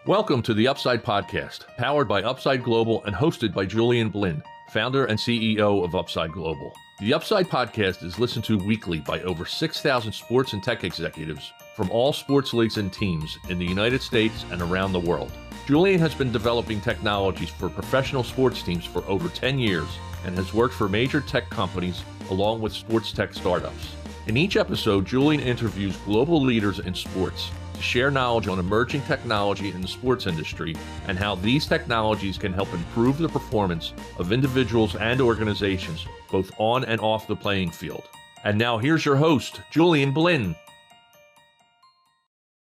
Welcome to the Upside Podcast, powered by Upside Global and hosted by Julian Blinn, founder and CEO of Upside Global. The Upside Podcast is listened to weekly by over 6,000 sports and tech executives from all sports leagues and teams in the United States and around the world. Julian has been developing technologies for professional sports teams for over 10 years and has worked for major tech companies along with sports tech startups. In each episode, Julian interviews global leaders in sports to share knowledge on emerging technology in the sports industry and how these technologies can help improve the performance of individuals and organizations, both on and off the playing field. And now here's your host, Julian Blinn.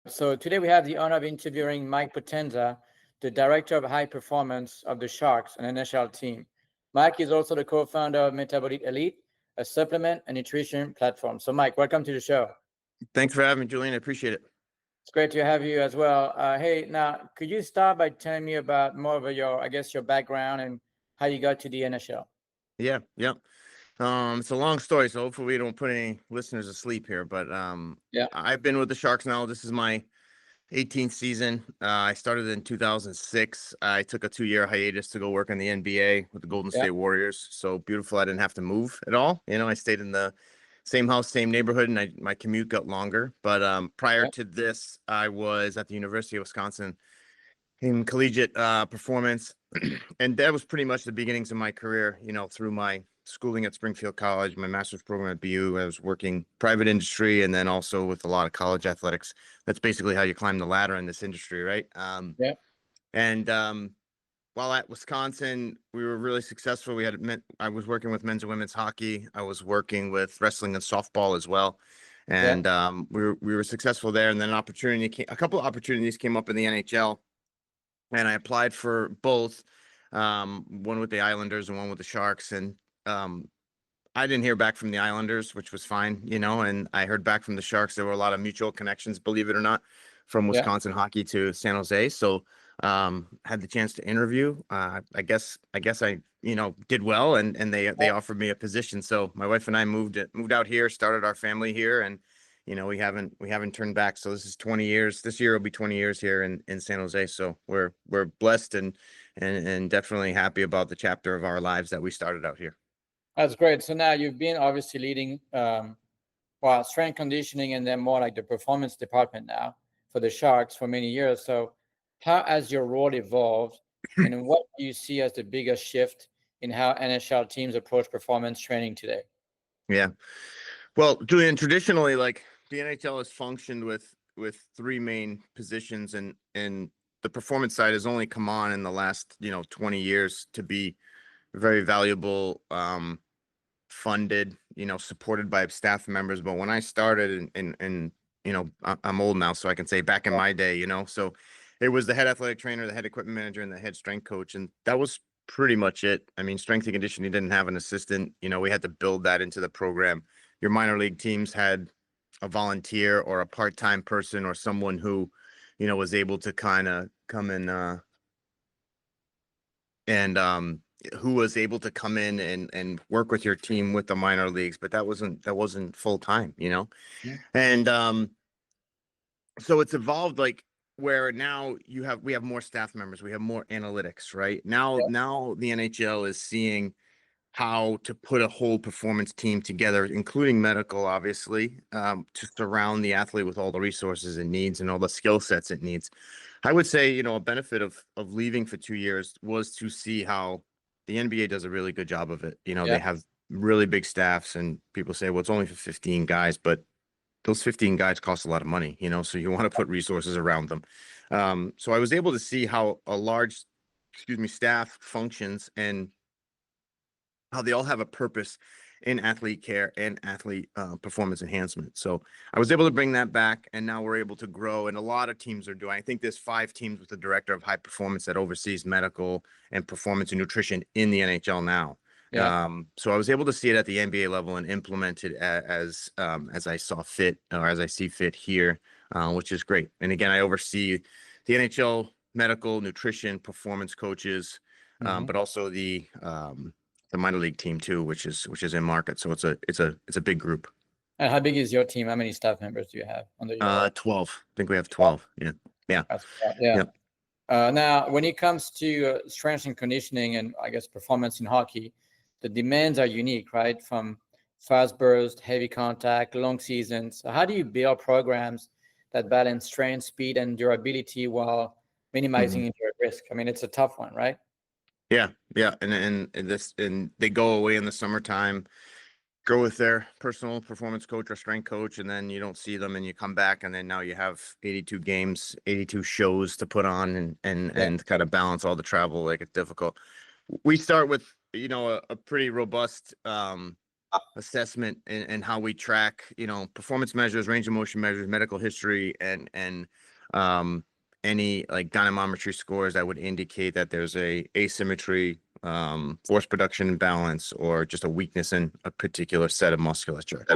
So today we have the honor of interviewing Mike Potenza, the Director of High Performance of the Sharks, an NHL team. Mike is also the co-founder of Metabolic Elite, a supplement and nutrition platform. So Mike, welcome to the show. Thanks for having me, Julian. I appreciate it. It's great to have you as well. Hey, now, could you start by telling me about more of your background and how you got to the NHL? Yeah. It's a long story, so hopefully we don't put any listeners asleep here. But I've been with the Sharks now. This is my 18th season. I started in 2006. I took a 2-year hiatus to go work in the NBA with the Golden State Warriors. So beautiful. I didn't have to move at all. I stayed in the same house, same neighborhood, and my commute got longer. But prior to this, I was at the University of Wisconsin in collegiate performance. And that was pretty much the beginnings of my career, through my schooling at Springfield College, my master's program at BU. I was working private industry and then also with a lot of college athletics. That's basically how you climb the ladder in this industry, right? While at Wisconsin, we were really successful. I was working with men's and women's hockey. I was working with wrestling and softball as well. And we were successful there. And then a couple of opportunities came up in the NHL. And I applied for both, one with the Islanders and one with the Sharks. And I didn't hear back from the Islanders, which was fine, and I heard back from the Sharks. There were a lot of mutual connections, believe it or not, from Wisconsin hockey to San Jose. So had the chance to interview. I guess I did well, and they offered me a position. So my wife and I moved out here, started our family here, and we haven't turned back. So this is 20 years. This year will be 20 years here in San Jose. So we're blessed and definitely happy about the chapter of our lives that we started out here. That's great. So now you've been obviously leading strength conditioning and then more like the performance department now for the Sharks for many years. So how has your role evolved, and what do you see as the biggest shift in how NHL teams approach performance training today? Yeah. Well, Julian, traditionally, the NHL has functioned with three main positions, and the performance side has only come on in the last 20 years to be very valuable, funded, supported by staff members. But when I started, and I'm old now, so I can say back in my day, so it was the head athletic trainer, the head equipment manager, and the head strength coach, and that was pretty much it. I mean, strength and conditioning didn't have an assistant. We had to build that into the program. Your minor league teams had a volunteer or a part-time person or someone who, was able to kind of come in who was able to come in and work with your team with the minor leagues, but that wasn't full time, And so it's evolved where now we have more staff members, we have more analytics, right? Now the NHL is seeing how to put a whole performance team together, including medical, obviously, to surround the athlete with all the resources it needs and all the skill sets it needs. I would say, a benefit of leaving for 2 years was to see how the NBA does a really good job of it. They have really big staffs, and people say, well, it's only for 15 guys, but those 15 guys cost a lot of money, so you want to put resources around them. So I was able to see how a large, staff functions and how they all have a purpose in athlete care and athlete performance enhancement. So I was able to bring that back, and now we're able to grow, and a lot of teams are doing. I think there's 5 teams with the director of high performance that oversees medical and performance and nutrition in the NHL now. So I was able to see it at the NBA level and implement it as I saw fit, or as I see fit here, which is great. And again, I oversee the NHL medical, nutrition, performance coaches, but also the minor league team too, which is in market. So it's a big group. And how big is your team? How many staff members do you have under your 12. I think we have 12. Yeah. Yeah. Now, when it comes to strength and conditioning and I guess performance in hockey, the demands are unique, right? From fast burst, heavy contact, long seasons. So how do you build programs that balance strength, speed, and durability while minimizing injury risk? I mean, it's a tough one, right? Yeah, yeah, and they go away in the summertime, go with their personal performance coach or strength coach, and then you don't see them, and you come back, and then now you have 82 games, 82 shows to put on, and kind of balance all the travel. Like, it's difficult. We start with a pretty robust assessment and how we track performance measures, range of motion measures, medical history, and any like dynamometry scores that would indicate that there's a asymmetry, force production imbalance, or just a weakness in a particular set of musculature.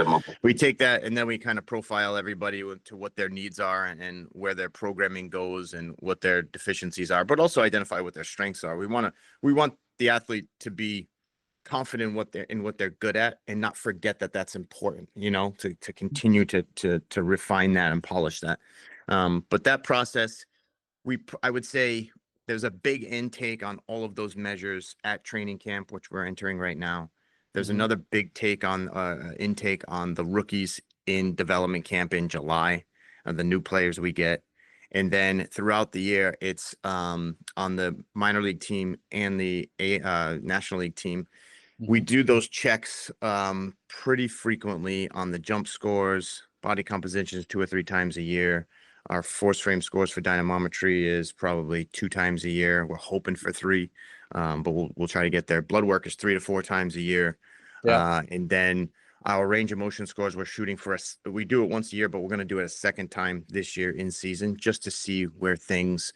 We take that and then we kind of profile everybody to what their needs are and where their programming goes and what their deficiencies are, but also identify what their strengths are. We want the athlete to be confident in what they're good at and not forget that that's important, to continue to refine that and polish that. But that process, I would say there's a big intake on all of those measures at training camp, which we're entering right now. There's another big intake on the rookies in development camp in July, the new players we get. And then throughout the year, it's on the minor league team and the National League team. We do those checks pretty frequently on the jump scores, body compositions 2 or 3 times a year. Our force frame scores for dynamometry is probably 2 times a year. We're hoping for 3, but we'll try to get there. Blood work is 3 to 4 times a year. And then our range of motion scores, we're shooting for we do it once a year, but we're going to do it a second time this year in season just to see where things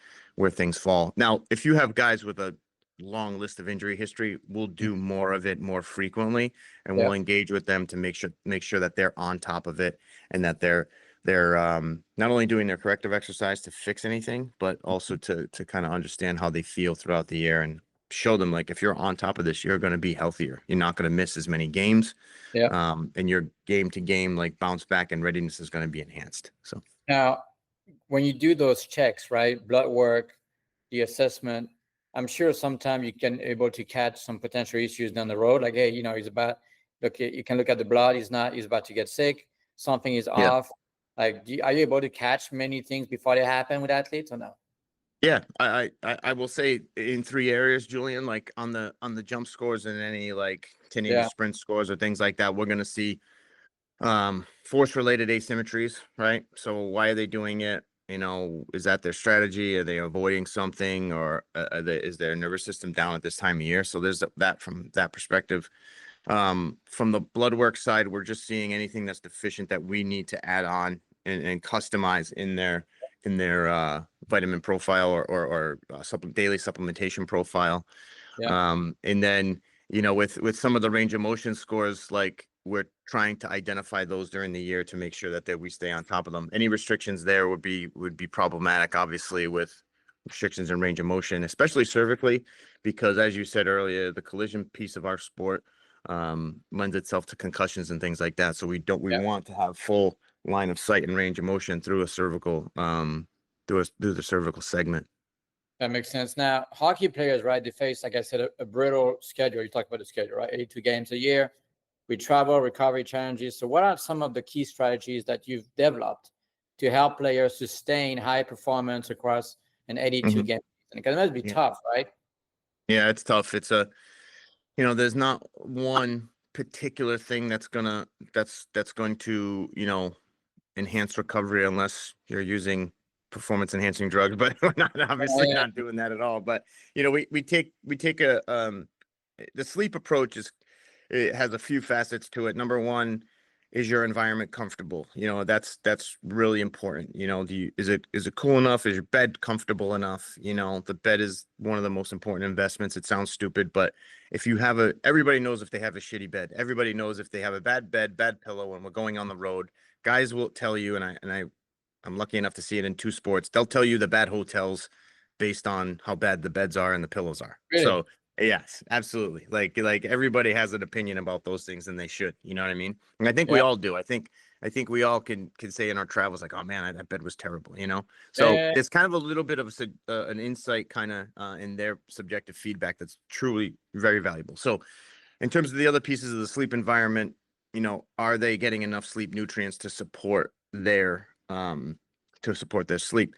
fall. Now, if you have guys with a long list of injury history, we'll do more of it more frequently, and we'll engage with them to make sure that they're on top of it and that they're not only doing their corrective exercise to fix anything, but also to kind of understand how they feel throughout the year and show them, like, if you're on top of this, you're going to be healthier. You're not going to miss as many games. And your game to game, like, bounce back and readiness is going to be enhanced. So now, when you do those checks, right, blood work, the assessment, I'm sure sometimes you can able to catch some potential issues down the road. Like, hey, you can look at the blood. He's about to get sick. Something is off. Like, are you able to catch many things before they happen with athletes or no? Yeah, I will say in 3 areas, Julian, like on the jump scores and any like 10-meter sprint scores or things like that, we're going to see force related asymmetries, right? So why are they doing it? Is that their strategy? Are they avoiding something, or is their nervous system down at this time of year? So there's that from that perspective. From the blood work side, we're just seeing anything that's deficient that we need to add on and customize in their vitamin profile or daily supplementation profile. And then, with some of the range of motion scores, like, we're trying to identify those during the year to make sure that we stay on top of them. Any restrictions there would be problematic, obviously, with restrictions in range of motion, especially cervically, because, as you said earlier, the collision piece of our sport lends itself to concussions and things like that. So we want to have full line of sight and range of motion through a cervical through the cervical segment. That makes sense. Now, hockey players, right, they face, like I said, a brutal schedule. You talk about the schedule, right? 82 games a year. We travel, recovery challenges. So what are some of the key strategies that you've developed to help players sustain high performance across an 82 game season? Because it must be tough, right? Yeah, it's tough. It's there's not one particular thing that's going to enhance recovery unless you're using performance enhancing drugs, but we're not doing that at all. But we take the sleep approach it has a few facets to it. Number one, is your environment comfortable? That's really important. Is it cool enough? Is your bed comfortable enough? The bed is one of the most important investments. It sounds stupid, but if you have everybody knows if they have a shitty bed. Everybody knows if they have a bad bed, bad pillow, when we're going on the road. Guys will tell you, and I'm lucky enough to see it in 2 sports. They'll tell you the bad hotels based on how bad the beds are and the pillows are. Really? So yes, absolutely. Like everybody has an opinion about those things, and they should. You know what I mean? And I think we all do. I think I think we all can say in our travels, like, oh man, that bed was terrible, you know? So it's kind of a little bit of an insight kind of in their subjective feedback that's truly very valuable. So in terms of the other pieces of the sleep environment, you know, are they getting enough sleep nutrients to support their sleep?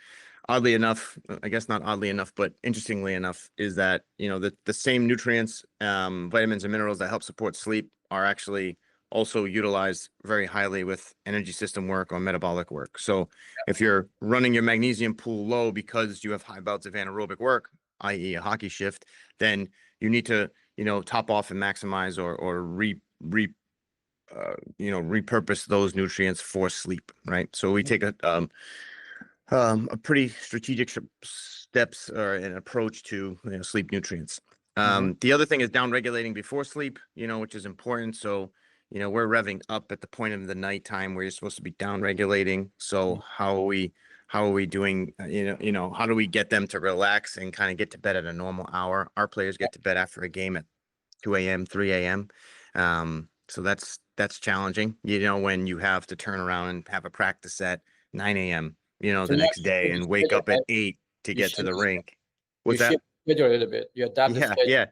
Oddly enough, I guess not oddly enough, but interestingly enough, is that, you know, the same nutrients, vitamins and minerals that help support sleep are actually also utilized very highly with energy system work or metabolic work. So if you're running your magnesium pool low because you have high bouts of anaerobic work, i.e. a hockey shift, then you need to, you know, top off and maximize or repurpose those nutrients for sleep, right? So we take a pretty strategic steps or an approach to, you know, sleep nutrients. The other thing is down regulating before sleep, you know, which is important. So, you know, we're revving up at the point of the nighttime where you're supposed to be down regulating. So how are we doing, how do we get them to relax and kind of get to bed at a normal hour? Our players get to bed after a game at 2 a.m., 3 a.m. So that's challenging, you know, when you have to turn around and have a practice at 9 a.m., you know, So the you next actually day shift the and wake schedule, up at right? 8 to You get to shift the rink. you What's that? shift the schedule a little bit. You adapt the Yeah, schedule. yeah.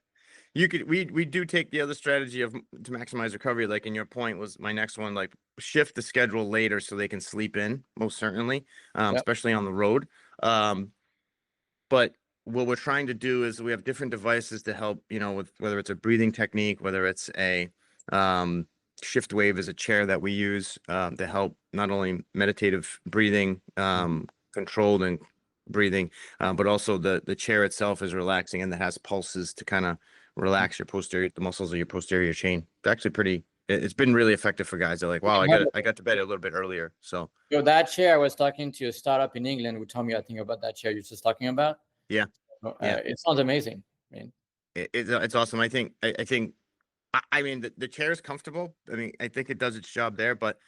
We do take the other strategy of to maximize recovery. Like in your point was my next one, like shift the schedule later so they can sleep in, most certainly, Yep. especially on the road. But what we're trying to do is we have different devices to help, you know, with whether it's a breathing technique, whether it's a shift wave is a chair that we use to help not only meditative breathing, controlled and breathing, but also the chair itself is relaxing and it has pulses to kind of relax the muscles of your posterior chain. It's actually it's been really effective for guys. They're like, wow, I got to bed a little bit earlier. So that chair, I was talking to a startup in England who told me, I think, about that chair you're just talking about. yeah, yeah, It sounds amazing. I mean, it's awesome. I mean, the chair is comfortable. I mean, I think it does its job there, but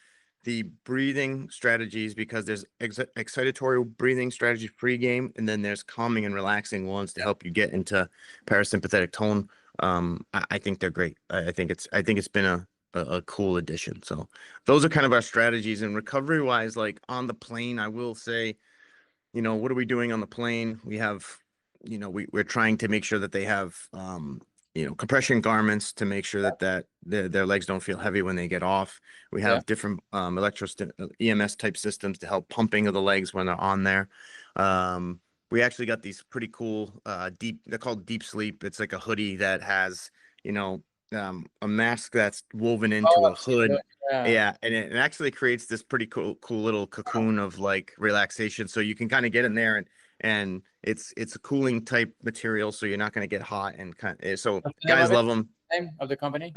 the breathing strategies, because there's excitatory breathing strategies pre-game, and then there's calming and relaxing ones to help you get into parasympathetic tone. I think they're great. I think it's been a cool addition. So those are kind of our strategies. And recovery wise, like on the plane, I will say, you know, what are we doing on the plane? We have, you know, we're trying to make sure that they have, compression garments to make sure that their legs don't feel heavy when they get off. We have different EMS type systems to help pumping of the legs when they're on there. We actually got these pretty cool they're called deep sleep. It's like a hoodie that has, you know, a mask that's woven into a hood. Yeah, and it actually creates this pretty cool little cocoon of like relaxation. So you can kind of get in there and it's a cooling type material, so you're not going to get hot and so guys love them. Name of the company?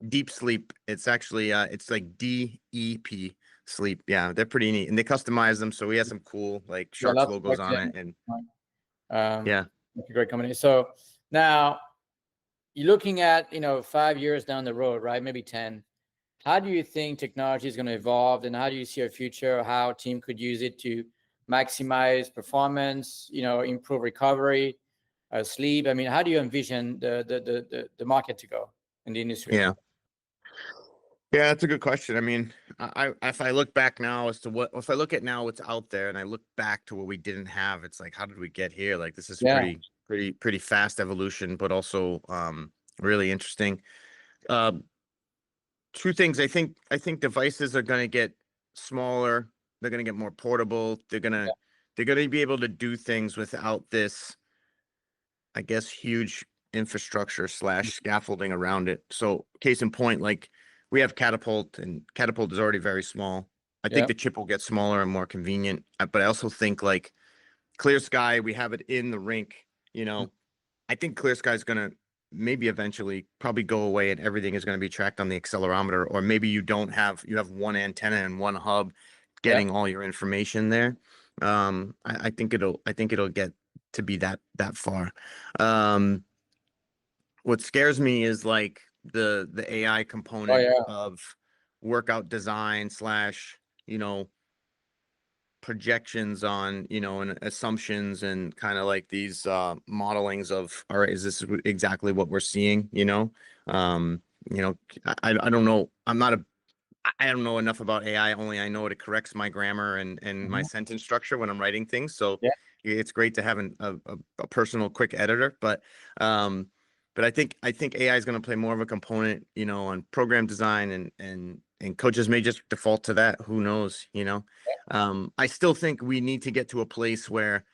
Deep sleep. It's actually it's like DEP sleep. Yeah, they're pretty neat and they customize them. So we have some cool like Sharks logos on it and yeah, it's a great company. So now you're looking at 5 years down the road, right? Maybe 10. How do you think technology is going to evolve, and how do you see a future? How a team could use it to maximize performance, improve recovery, sleep? I mean, how do you envision the market to go in the industry? Yeah, that's a good question. I mean, if I look back now as to if I look at now what's out there, and I look back to what we didn't have, it's like, how did we get here? Like this is pretty fast evolution, but also really interesting. Two things. I think devices are going to get smaller. They're going to get more portable. They're going to be able to do things without this, I guess, huge infrastructure / scaffolding around it. So case in point, like we have Catapult, and Catapult is already very small. I think the chip will get smaller and more convenient, but I also think like Clear Sky, we have it in the rink, you know. I think Clear Sky is going to maybe eventually probably go away and everything is going to be tracked on the accelerometer, or maybe you have one antenna and one hub getting all your information there. I think it'll get to be that far. What scares me is like the AI component of workout design / projections on, and assumptions and kind of like these modelings of, all right, is this exactly what we're seeing? I don't know. I'm not a I don't know enough about AI. Only I know it corrects my grammar and my sentence structure when I'm writing things. So Yeah. it's great to have a personal quick editor. But I think AI is going to play more of a component, you know, on program design, and coaches may just default to that. Who knows? You know, I still think we need to get to a place where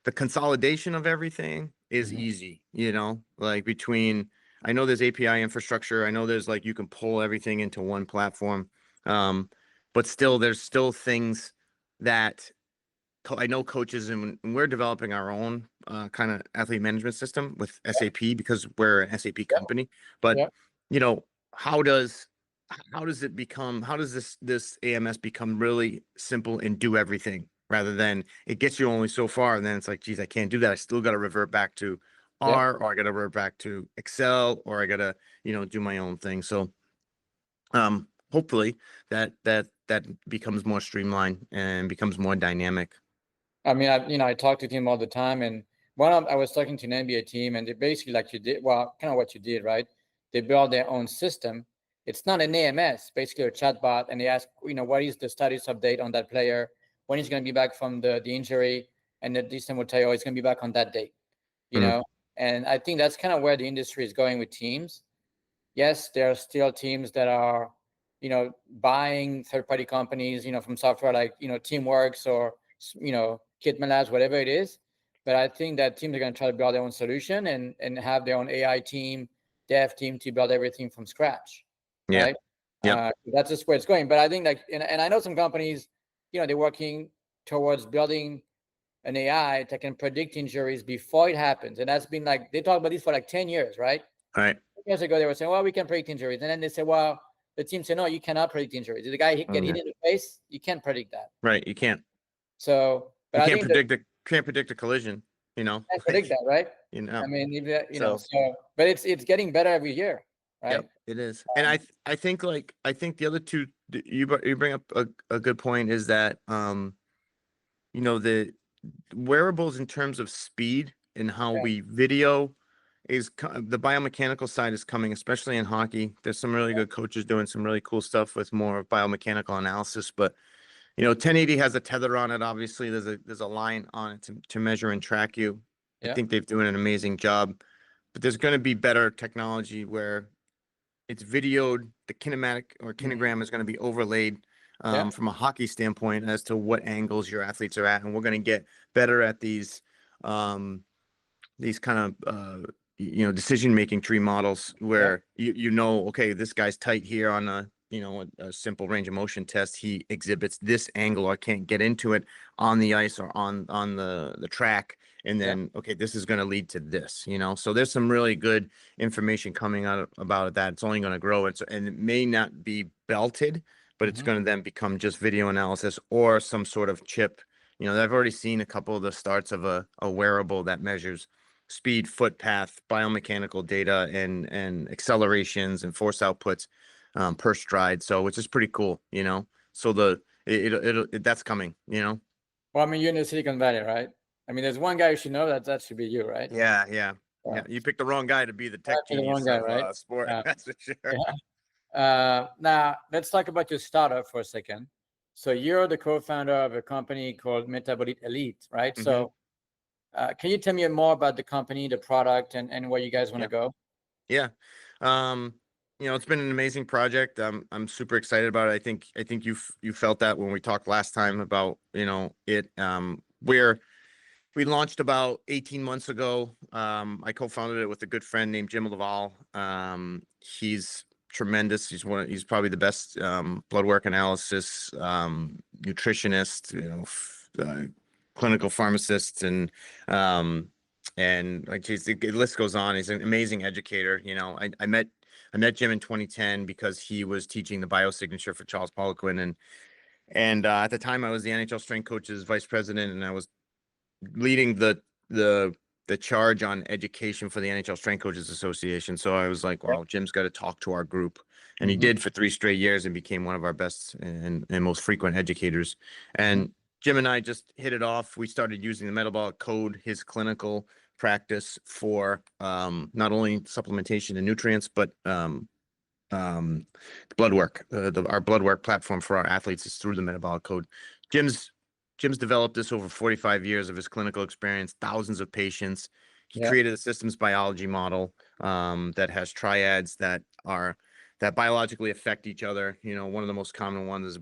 the consolidation of everything is easy, you know, like between, I know there's API infrastructure. I know there's like, you can pull everything into one platform. But still, there's still things that I know coaches, and when we're developing our own kind of athlete management system with SAP, because we're an SAP company, but Yeah. you know, how does it become, how does this AMS become really simple and do everything, rather than it gets you only so far, and then it's like, geez, I can't do that. I still got to revert back to R, or I got to revert back to Excel, or I got to, you know, do my own thing. So hopefully that becomes more streamlined and becomes more dynamic. I mean, I talk to team all the time, and I was talking to an NBA team, and they basically, like you did, well, kind of what you did, right? They build their own system. It's not an AMS, basically a chatbot, and they ask, you know, what is the status update on that player, when he's going to be back from the injury, and the system will tell you, oh, he's going to be back on that date, you know. And I think that's kind of where the industry is going with teams. Yes, there are still teams that are, you know, buying third-party companies, you know, from software like, you know, Teamworks or, you know, Kitman Labs, whatever it is. But I think that teams are going to try to build their own solution and have their own AI team, dev team to build everything from scratch. Yeah. Right. Yeah. That's just where it's going. But I think, like, and I know some companies, you know, they're working towards building an AI that can predict injuries before it happens. And that's been like, they talk about this for like 10 years, right? All right. Years ago, they were saying, well, we can predict injuries. And then they say, well, the team said, no, you cannot predict injuries. If the guy get hit in the face, you can't predict that. Right. You can't. So, but You I can't think predict a collision, you know. can't predict that, right? You know. I mean, you know, so, but it's getting better every year, right? Yep, it is. And I think the other two, you bring up a good point, is that you know, the wearables in terms of speed and how we video is the biomechanical side is coming, especially in hockey. There's some really good coaches doing some really cool stuff with more biomechanical analysis, but you know, 1080 has a tether on it. Obviously, there's a line on it to measure and track you. I think they've doing an amazing job, but there's going to be better technology where it's videoed. The kinematic or kinogram is going to be overlaid from a hockey standpoint as to what angles your athletes are at, and we're going to get better at these kind of you know, decision-making tree models where you know, okay, this guy's tight here on a, you know, a simple range of motion test. He exhibits this angle. I can't get into it on the ice or on the track. And then, okay, this is going to lead to this, you know? So there's some really good information coming out about that. It's only going to grow. And it may not be belted, but it's going to then become just video analysis or some sort of chip. You know, I've already seen a couple of the starts of a wearable that measures speed, foot path, biomechanical data, and accelerations and force outputs per stride. So, which is pretty cool, you know. So that's coming, you know. Well, I mean, you're in the Silicon Valley, right? I mean, there's one guy you should know, that should be you, right? Yeah. You picked the wrong guy to be the tech genius guy, of right? sport. That's for sure. Now let's talk about your startup for a second. So you're the co-founder of a company called Metabolic Elite, right? So can you tell me more about the company, the product, and where you guys want to go? Yeah. You know, it's been an amazing project. I'm super excited about it. I think you felt that when we talked last time about, you know, it. We launched about 18 months ago. I co-founded it with a good friend named Jim Laval. He's tremendous. He's probably the best blood work analysis nutritionist, you know, clinical pharmacist, and like, geez, the list goes on. He's an amazing educator. You know, I met Jim in 2010 because he was teaching the biosignature for Charles Poliquin, and at the time I was the NHL strength coach's vice president, and I was leading the charge on education for the NHL Strength Coaches Association. So I was like, well, Jim's got to talk to our group. And he did for 3 straight years and became one of our best and most frequent educators. And Jim and I just hit it off. We started using the metabolic code, his clinical practice, for not only supplementation and nutrients, but blood work. Our blood work platform for our athletes is through the Metabolic Code. Jim's developed this over 45 years of his clinical experience, thousands of patients. He created a systems biology model that has triads that biologically affect each other. You know, one of the most common ones is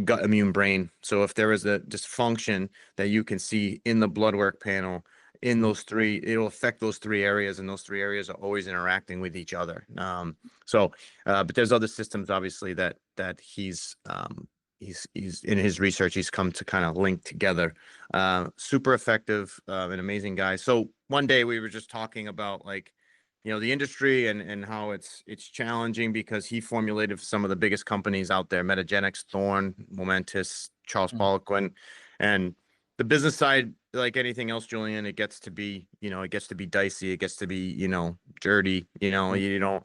gut immune brain. So if there is a dysfunction that you can see in the blood work panel, in those three, it'll affect those three areas, and those three areas are always interacting with each other. But there's other systems, obviously, that he's in his research, he's come to kind of link together. Super effective, an amazing guy. So one day we were just talking about, like, you know, the industry and how it's challenging because he formulated some of the biggest companies out there: Metagenics, Thorne, Momentous, Charles Poliquin, and the business side, like anything else, Julian, it gets to be dicey. It gets to be, dirty. It's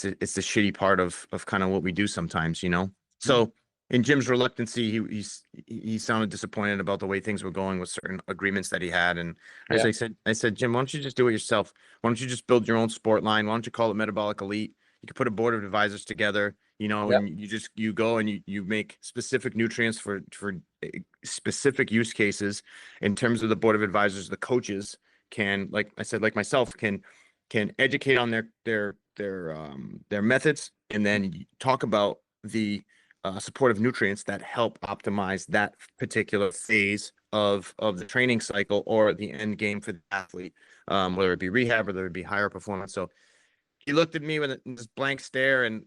the shitty part of kind of what we do sometimes, So in Jim's reluctancy, he sounded disappointed about the way things were going with certain agreements that he had. And I said, Jim, why don't you just do it yourself? Why don't you just build your own sport line? Why don't you call it Metabolic Elite? You could put a board of advisors together, and you go and you make specific nutrients for specific use cases. In terms of the board of advisors, the coaches can, like I said, like myself, can educate on their methods, and then talk about the supportive nutrients that help optimize that particular phase of the training cycle or the end game for the athlete, whether it be rehab or whether it be higher performance. So he looked at me with this blank stare, and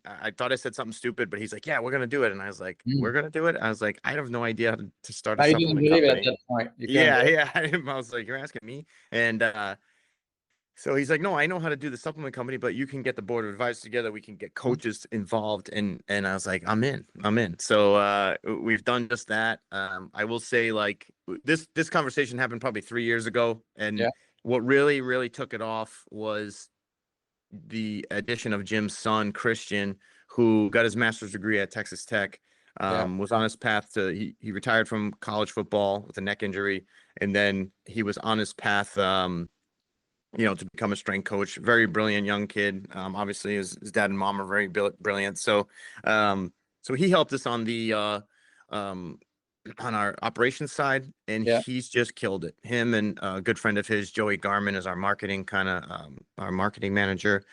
I thought I said something stupid, but he's like, "Yeah, we're gonna do it." And I was like, "We're gonna do it?" I was like, "I have no idea how to start a I didn't supplement believe it at company." that point. Yeah. I was like, "You're asking me?" And so he's like, "No, I know how to do the supplement company, but you can get the board of advisors together. We can get coaches involved." And I was like, I'm in. So we've done just that. I will say, like, this conversation happened probably 3 years ago, and what really, really took it off was the addition of Jim's son, Christian, who got his master's degree at Texas Tech. Was on his path to, he retired from college football with a neck injury, and then he was on his path to become a strength coach. Very brilliant young kid. Obviously his dad and mom are very brilliant. So he helped us on the on our operations side, and he's just killed it. Him and a good friend of his, Joey Garman, is our marketing our marketing manager.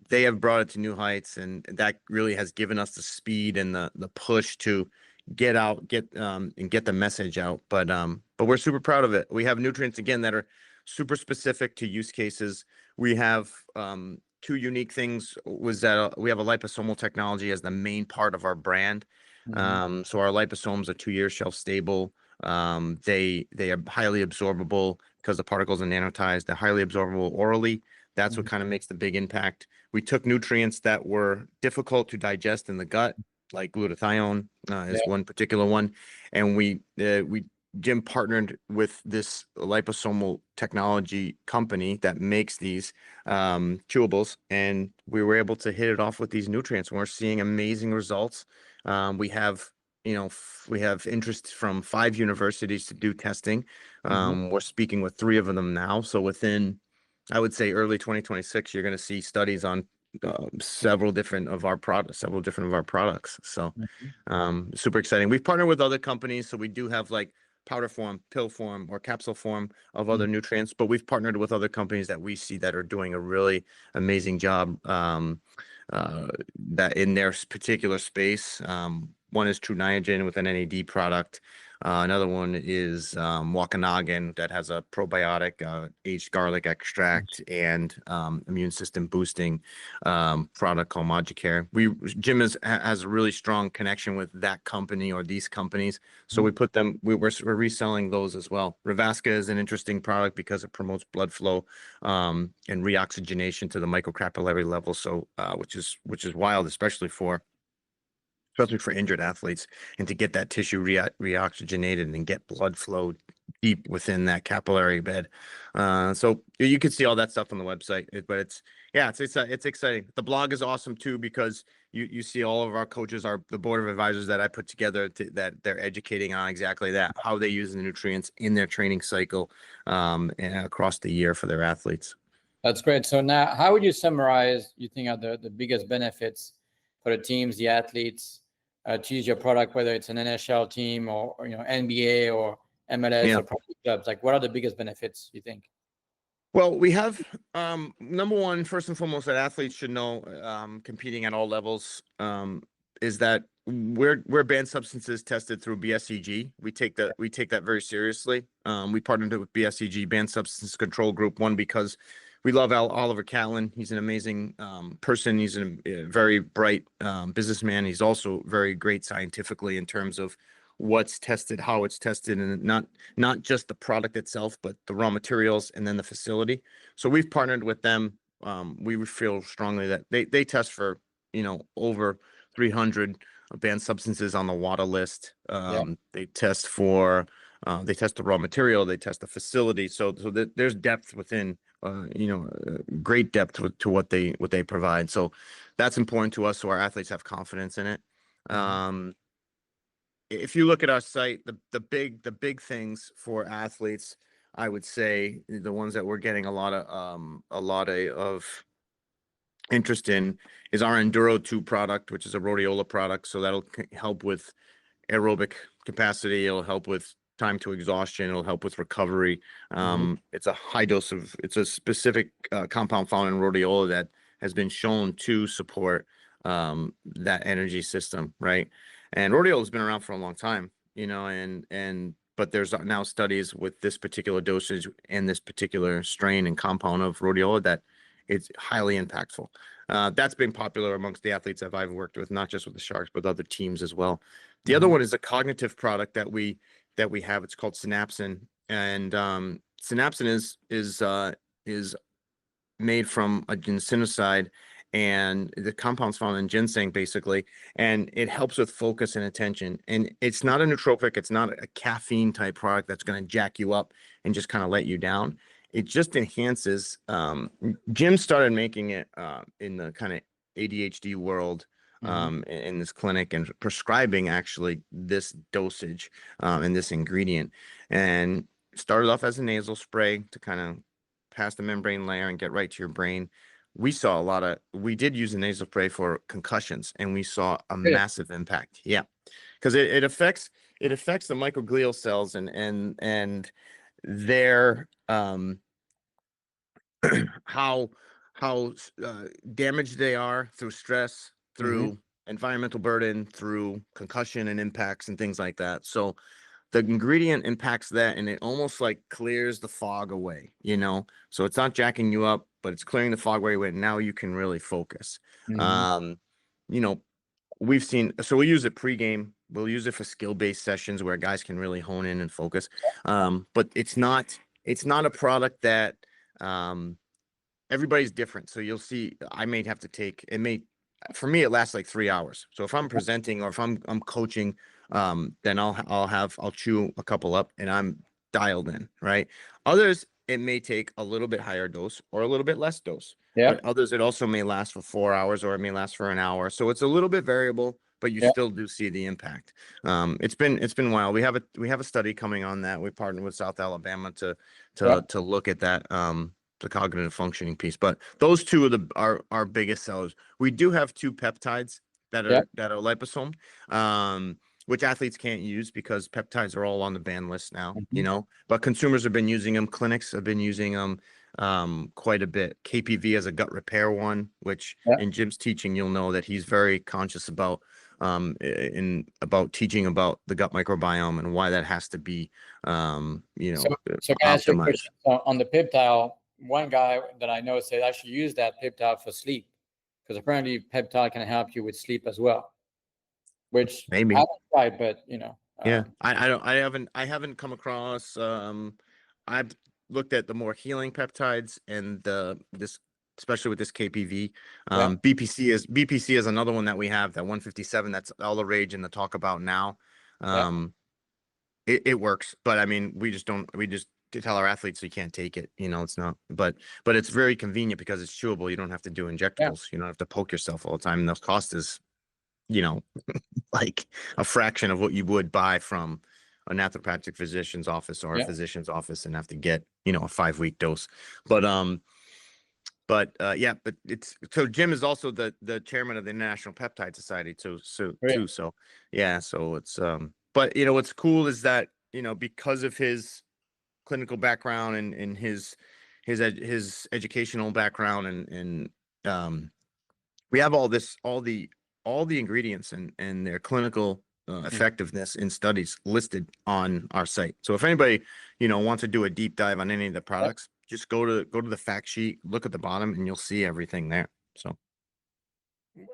They have brought it to new heights, and that really has given us the speed and the push to get out, and get the message out. But we're super proud of it. We have nutrients, again, that are super specific to use cases. We have two unique things. Was that we have a liposomal technology as the main part of our brand. So our liposomes are 2 years shelf stable. They are highly absorbable because the particles are nanotized. They're highly absorbable orally. That's what kind of makes the big impact. We took nutrients that were difficult to digest in the gut, like glutathione is one particular one, and Jim partnered with this liposomal technology company that makes these chewables, and we were able to hit it off with these nutrients. We're seeing amazing results. We have interest from 5 universities to do testing. We're speaking with 3 of them now. So within, I would say, early 2026, you're going to see studies on several different of our products. So super exciting. We've partnered with other companies, so we do have, like, powder form, pill form, or capsule form of other nutrients, but we've partnered with other companies that we see that are doing a really amazing job that in their particular space. One is True Niagen with an NAD product. Another one is Wakanagan, that has a probiotic, aged garlic extract, and immune system boosting product called Magicare. Jim has a really strong connection with that company or these companies, so we put them. We're reselling those as well. Revasca is an interesting product because it promotes blood flow and reoxygenation to the microcapillary level. So which is wild, especially for injured athletes, and to get that tissue reoxygenated and get blood flow deep within that capillary bed. So you can see all that stuff on the website, but it's exciting. The blog is awesome too, because you see all of our coaches, the board of advisors that I put together, that they're educating on exactly that, how they use the nutrients in their training cycle and across the year for their athletes. That's great. So now, how would you summarize, you think, are the biggest benefits for the teams, the athletes, to use your product, whether it's an NHL team or NBA or MLS Yeah. or pro clubs? Like, what are the biggest benefits, you think? Well, we have number one, first and foremost, that athletes should know, competing at all levels, is that we're banned substances tested through BSCG. We take that very seriously. We partnered with BSCG, Banned Substance Control Group, one because we love Oliver Catlin. He's an amazing person. He's a very bright businessman. He's also very great scientifically in terms of what's tested, how it's tested, and not just the product itself, but the raw materials and then the facility. So we've partnered with them. We feel strongly that they test for, over 300 banned substances on the WADA list. They test for, they test the raw material, they test the facility. So there's depth within, great depth to what they provide. So that's important to us. So our athletes have confidence in it. If you look at our site, the big things for athletes, I would say the ones that we're getting a lot of interest in is our Enduro 2 product, which is a rhodiola product. So that'll help with aerobic capacity. It'll help with time to exhaustion. It'll help with recovery. It's a high dose it's a specific compound found in rhodiola that has been shown to support that energy system, right? And rhodiola has been around for a long time, but there's now studies with this particular dosage and this particular strain and compound of rhodiola that it's highly impactful. That's been popular amongst the athletes that I've worked with, not just with the Sharks, but other teams as well. The other one is a cognitive product that we have. It's called Synapsin, and Synapsin is made from a ginsenoside, and the compounds found in ginseng basically, and it helps with focus and attention. And it's not a nootropic, it's not a caffeine type product that's going to jack you up and just kind of let you down. It just enhances. Jim started making it in the kind of ADHD world, in this clinic, and prescribing actually this dosage and this ingredient, and started off as a nasal spray to kind of pass the membrane layer and get right to your brain. We did use a nasal spray for concussions, and we saw a massive impact. Yeah. Because it affects the microglial cells and their how damaged they are through stress, through environmental burden, through concussion and impacts and things like that. So the ingredient impacts that, and it almost like clears the fog away, so it's not jacking you up, but it's clearing the fog away. Now you can really focus. We've seen, so we use it pregame. We'll use it for skill-based sessions where guys can really hone in and focus. But it's not a product that everybody's different. So you'll see, I may have to take, for me, it lasts like 3 hours. So if I'm presenting or if I'm coaching, then I'll chew a couple up and I'm dialed in, right? Others, it may take a little bit higher dose or a little bit less dose. But others, it also may last for 4 hours, or it may last for an hour. So it's a little bit variable, but you still do see the impact. It's been wild. We have a study coming on that. We partnered with South Alabama to look at that, the cognitive functioning piece. But those two are our biggest sellers. We do have 2 peptides that are liposome, which athletes can't use because peptides are all on the ban list now, but consumers have been using them. Clinics have been using them quite a bit. KPV has a gut repair one, which in Jim's teaching, you'll know that he's very conscious about teaching about the gut microbiome and why that has to be, So can I ask you a question? On the peptide, one guy that I know said I should use that peptide for sleep, because apparently peptide can help you with sleep as well. Which maybe I haven't tried, but I haven't come across. I've looked at the more healing peptides and especially with this KPV. BPC is another one that we have, that 157. That's all the rage and the talk about now. It works, but I mean, we just tell our athletes you can't take it. It's not, but it's very convenient because it's chewable. You don't have to do injectables. You don't have to poke yourself all the time. And the cost is, like a fraction of what you would buy from a naturopathic physician's office or a physician's office and have to get, a 5-week dose. But But but it's so Jim is also the chairman of the International Peptide Society too. Great. So yeah, so it's but what's cool is that because of his clinical background and his educational background and we have all the ingredients and their clinical effectiveness in studies listed on our site. So if anybody wants to do a deep dive on any of the products, just go to the fact sheet, look at the bottom, and you'll see everything there. So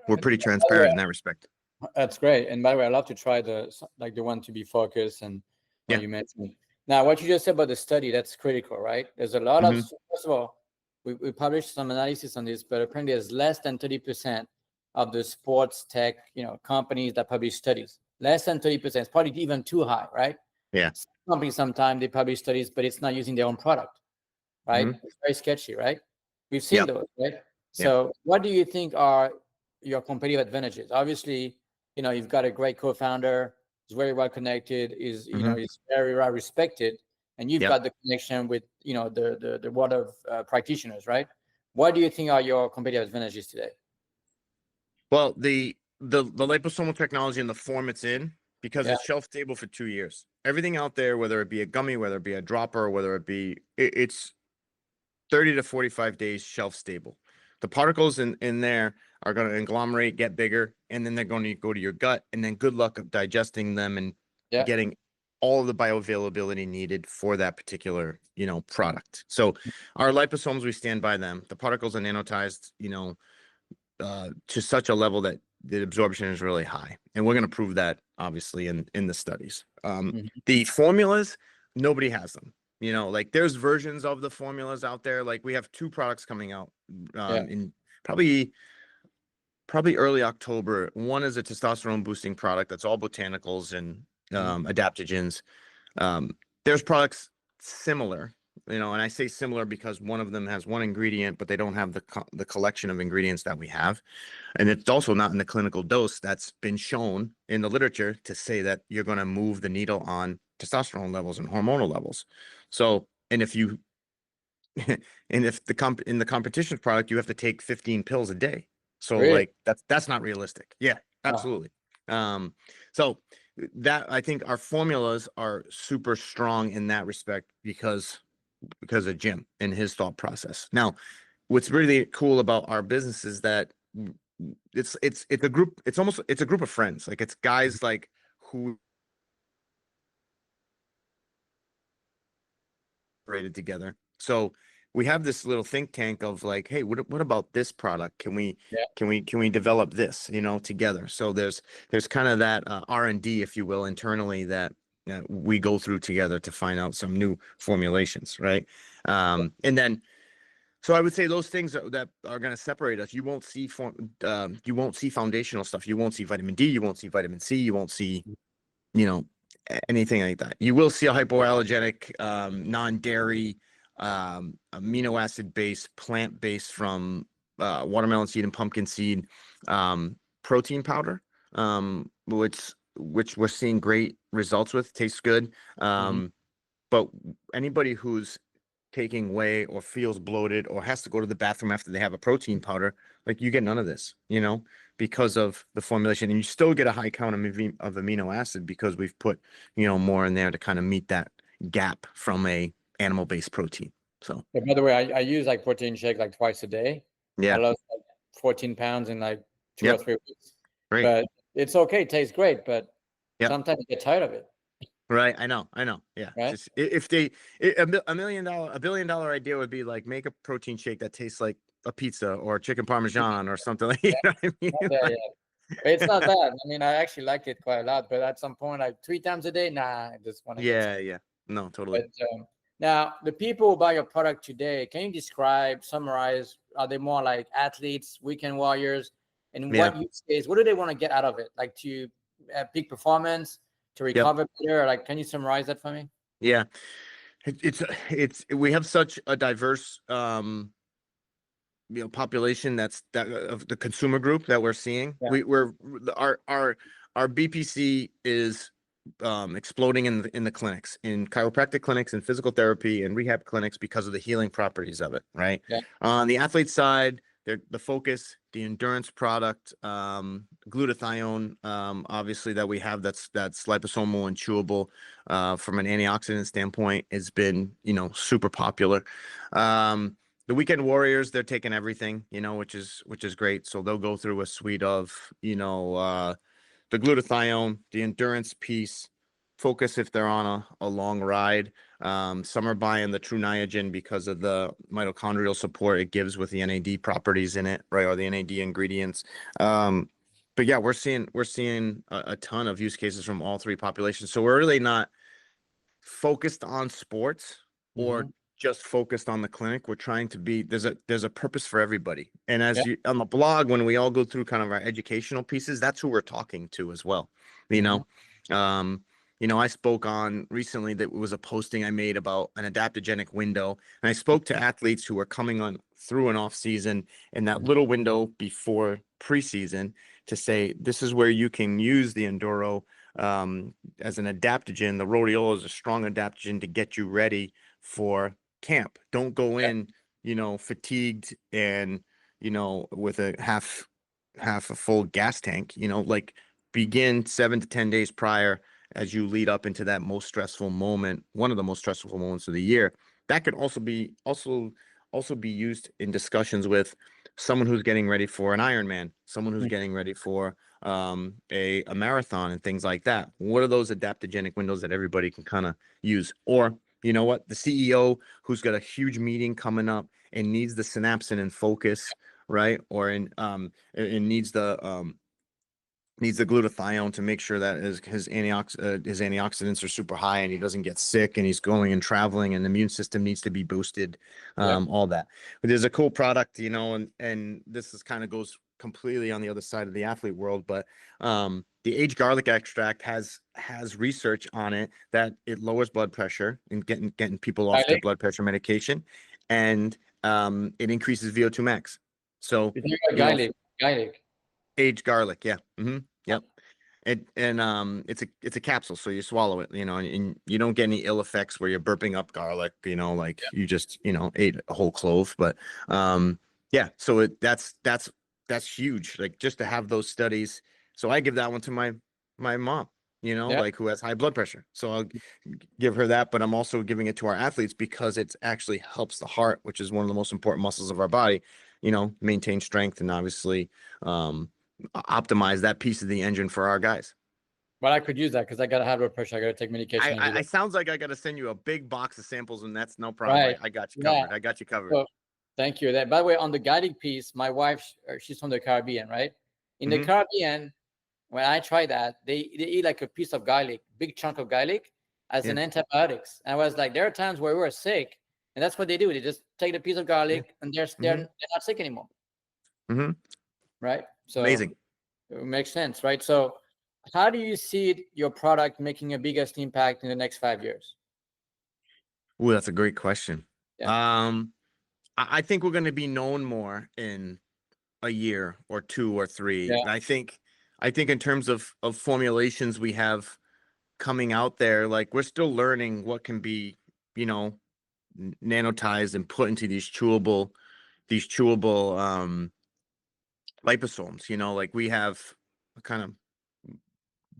we're pretty transparent in that respect. That's great. And by the way, I love to try the one to be focused and Yeah. you mentioned. Now, what you just said about the study, that's critical, right? There's a lot of, first of all, we published some analysis on this, but apparently there's less than 30% of the sports tech, companies that publish studies. Less than 30%. It's probably even too high, right? Yeah. Some companies sometimes they publish studies, but it's not using their own product, right? It's very sketchy, right? We've seen those, right? So what do you think are your competitive advantages? Obviously, you've got a great co-founder, is very well connected, is very well respected, and you've got the connection with the world of practitioners, right? What do you think are your competitive advantages today? Well, the liposomal technology and the form it's in, because it's shelf stable for 2 years. Everything out there, whether it be a gummy, whether it be a dropper, whether it be it's 30 to 45 days shelf stable. The particles in there are going to agglomerate, get bigger, and then they're going to go to your gut, and then good luck of digesting them and getting all of the bioavailability needed for that particular product. So our liposomes, we stand by them. The particles are nanotized to such a level that the absorption is really high, and we're going to prove that obviously in the studies. The formulas, nobody has them. Like there's versions of the formulas out there. Like we have 2 products coming out in probably early October. One is a testosterone boosting product that's all botanicals and adaptogens. There's products similar, and I say similar because one of them has one ingredient, but they don't have the collection of ingredients that we have. And it's also not in the clinical dose that's been shown in the literature to say that you're going to move the needle on testosterone levels and hormonal levels. So, and if you, and if in the competition product, you have to take 15 pills a day. So like that's not realistic. Yeah, absolutely. So that I think our formulas are super strong in that respect because of Jim and his thought process. Now, what's really cool about our business is that it's a group. It's a group of friends. Like it's guys like who rated together. So we have this little think tank of like, hey, what about this product? Can we develop this, together? So there's kind of that R&D, if you will, internally that we go through together to find out some new formulations, right? And then, so I would say those things that are going to separate us. You won't see foundational stuff. You won't see vitamin D. You won't see vitamin C. You won't see, anything like that. You will see a hypoallergenic, non-dairy, amino acid based, plant based from watermelon seed and pumpkin seed protein powder, which we're seeing great results with. Tastes good. But anybody who's taking whey or feels bloated or has to go to the bathroom after they have a protein powder, like you get none of this, because of the formulation, and you still get a high count of amino acid because we've put, more in there to kind of meet that gap from a animal-based protein. So by the way, I use like protein shake like twice a day. I lost like 14 pounds in like 2 or 3 weeks. Great. But it's okay, it tastes great, but sometimes you get tired of it. Right, I know. Yeah. Right? Just, if they $1 billion idea would be like make a protein shake that tastes like a pizza or chicken parmesan or something like you know what I mean? It's not bad. I mean, I actually like it quite a lot, but at some point, like 3 times a day, nah, I just want to. Yeah. No, totally. But, now, the people who buy your product today, can you summarize, are they more like athletes, weekend warriors, and what use case? What do they want to get out of it? Like to peak performance, to recover better? Like, can you summarize that for me? Yeah, we have such a diverse population that of the consumer group that we're seeing. We're our BPC is exploding in the clinics, in chiropractic clinics and physical therapy and rehab clinics because of the healing properties of it, right? Yeah. On the athlete side, the focus, the endurance product, glutathione, obviously that we have that's liposomal and chewable, from an antioxidant standpoint has been, super popular. The weekend warriors, they're taking everything, which is great. So they'll go through a suite of, the glutathione, the endurance piece, focus if they're on a long ride. Some are buying the True Niagen because of the mitochondrial support it gives with the NAD properties in it, right? Or the NAD ingredients. But yeah, we're seeing a ton of use cases from all three populations. So we're really not focused on sports or just focused on the clinic. We're trying to be, there's a purpose for everybody. And as you on the blog, when we all go through kind of our educational pieces, that's who we're talking to as well. I spoke on recently, that was a posting I made about an adaptogenic window. And I spoke to athletes who are coming on through an off season in that little window before preseason to say, this is where you can use the Enduro as an adaptogen. The rhodiola is a strong adaptogen to get you ready for camp. Don't go in, fatigued and, with a half a full gas tank, like begin 7 to 10 days prior as you lead up into that most stressful moment, one of the most stressful moments of the year. That could also be used in discussions with someone who's getting ready for an Ironman, someone who's getting ready for a marathon and things like that. What are those adaptogenic windows that everybody can kind of use? Or, you know what, the CEO who's got a huge meeting coming up and needs the synapsin and focus, right? Or it needs the glutathione to make sure that his antioxidants are super high and he doesn't get sick and he's going and traveling and the immune system needs to be boosted, all that. But there's a cool product, and this is kind of goes completely on the other side of the athlete world, but the aged garlic extract has research on it that it lowers blood pressure and getting people off their blood pressure medication, and it increases VO2 max. So garlic. Aged garlic, yeah. Yep. It's a capsule, so you swallow it, and you don't get any ill effects where you're burping up garlic, you just, ate a whole clove. But yeah, so that's huge, like just to have those studies. So I give that one to my mom, like who has high blood pressure. So I'll give her that, but I'm also giving it to our athletes because it actually helps the heart, which is one of the most important muscles of our body, maintain strength and obviously optimize that piece of the engine for our guys. Well, I could use that because I got a high blood pressure. I got to take medication. I sounds like I got to send you a big box of samples, and that's no problem. Right. I got you covered. I got you covered. So, thank you. That, by the way, on the garlic piece, my wife, she's from the Caribbean, right? In the Caribbean, when I try that, they eat like a piece of garlic, big chunk of garlic, as an antibiotics. And I was like, there are times where we were sick, and that's what they do. They just take the piece of garlic, and they're not sick anymore. Right. So amazing. It makes sense, right? So how do you see your product making a biggest impact in the next 5 years? Oh, that's a great question. Yeah. I think we're going to be known more in a year or 2 or 3. Yeah. I think in terms of formulations we have coming out there, like we're still learning what can be, nanotized and put into these chewable liposomes. Like we have kind of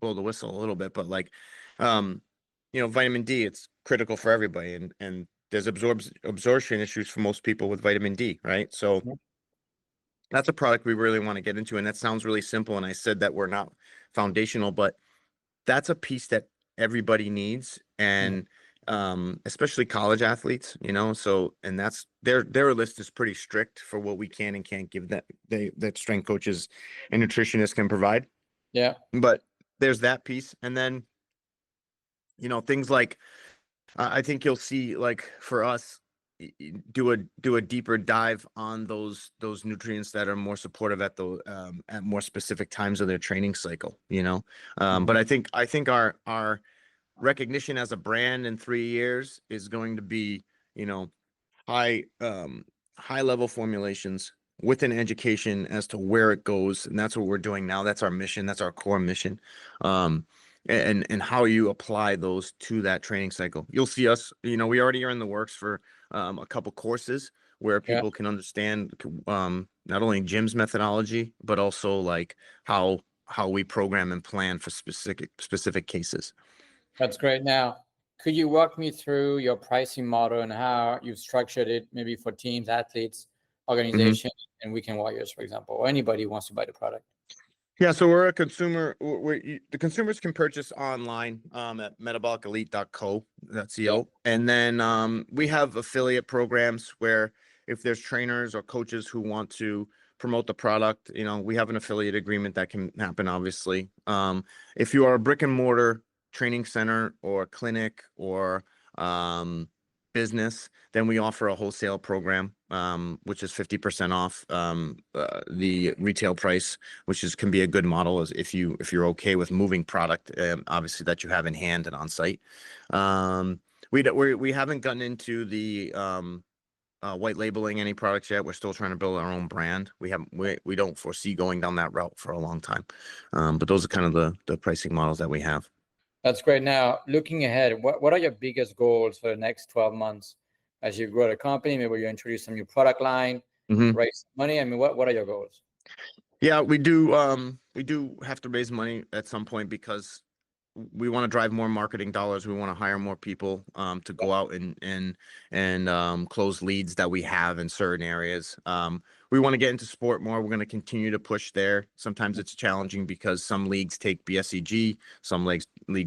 blow the whistle a little bit, but like vitamin D, it's critical for everybody, and there's absorption issues for most people with vitamin D, right? So that's a product we really want to get into, and that sounds really simple, and I said that we're not foundational, but that's a piece that everybody needs, and especially college athletes, so, and that's their list is pretty strict for what we can and can't give that strength coaches and nutritionists can provide. Yeah. But there's that piece, and then things like I think you'll see, like for us, do a deeper dive on those nutrients that are more supportive at more specific times of their training cycle, but I think our recognition as a brand in 3 years is going to be, high level formulations with an education as to where it goes. And that's what we're doing now. That's our mission. That's our core mission. and how you apply those to that training cycle. You'll see us, we already are in the works for a couple courses where people can understand not only Jim's methodology, but also like how we program and plan for specific cases. That's great. Now, could you walk me through your pricing model and how you've structured it, maybe for teams, athletes, organizations, and weekend warriors, for example, or anybody who wants to buy the product? Yeah, so we're a consumer. The consumers can purchase online at metabolicelite.co, and then we have affiliate programs where if there's trainers or coaches who want to promote the product, we have an affiliate agreement that can happen. Obviously, if you are a brick and mortar training center or clinic or business, then we offer a wholesale program, which is 50% off the retail price, which can be a good model as if you're okay with moving product, obviously, that you have in hand and on site. We haven't gotten into the white labeling any products yet. We're still trying to build our own brand. We don't foresee going down that route for a long time. But those are kind of the pricing models that we have. That's great. Now, looking ahead, what are your biggest goals for the next 12 months as you grow the company? Maybe you introduce some new product line, raise money. I mean, what are your goals? Yeah, we do have to raise money at some point because we want to drive more marketing dollars. We want to hire more people to go out and close leads that we have in certain areas. We want to get into sport more. We're going to continue to push there. Sometimes it's challenging because some leagues take BSEG, some leagues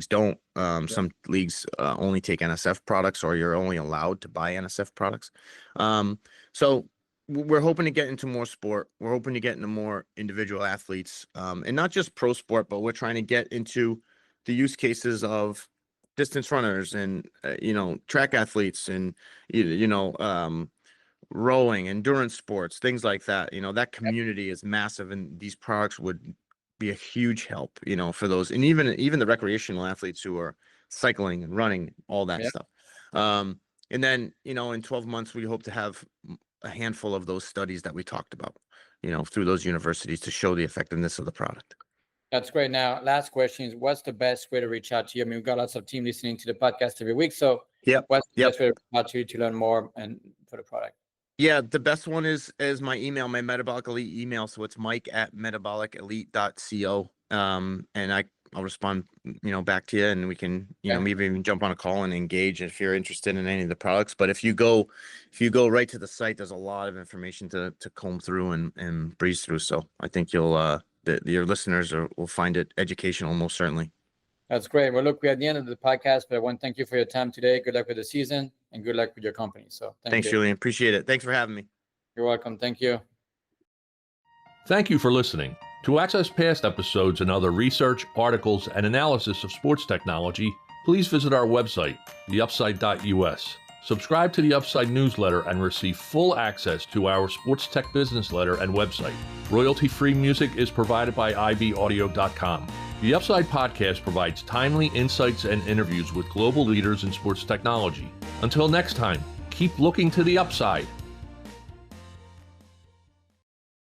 don't. Some leagues only take NSF products, or you're only allowed to buy NSF products. So we're hoping to get into more sport. We're hoping to get into more individual athletes, and not just pro sport, but we're trying to get into the use cases of distance runners and track athletes and rowing, endurance sports, things like that. That community is massive, and these products would be a huge help, for those, and even the recreational athletes who are cycling and running, all that stuff. And then in 12 months we hope to have a handful of those studies that we talked about, through those universities to show the effectiveness of the product. That's great. Now, last question is, what's the best way to reach out to you? I mean, we've got lots of team listening to the podcast every week. So what's the best way to reach out to you to learn more and for the product? Yeah, the best one is my email, my Metabolic Elite email. So it's mike@metabolicelite.co. And I'll respond, back to you, and we can, maybe even jump on a call and engage if you're interested in any of the products. But if you go right to the site, there's a lot of information to comb through and breeze through. So I think your listeners will find it educational, most certainly. That's great. Well, look, we're at the end of the podcast, but I want to thank you for your time today. Good luck with the season and good luck with your company. So thanks, Julian. Appreciate it. Thanks for having me. You're welcome. Thank you. Thank you for listening. To access past episodes and other research, articles, and analysis of sports technology, please visit our website, theupside.us. Subscribe to the Upside newsletter and receive full access to our sports tech business letter and website. Royalty-free music is provided by ibaudio.com. The Upside podcast provides timely insights and interviews with global leaders in sports technology. Until next time, keep looking to the upside.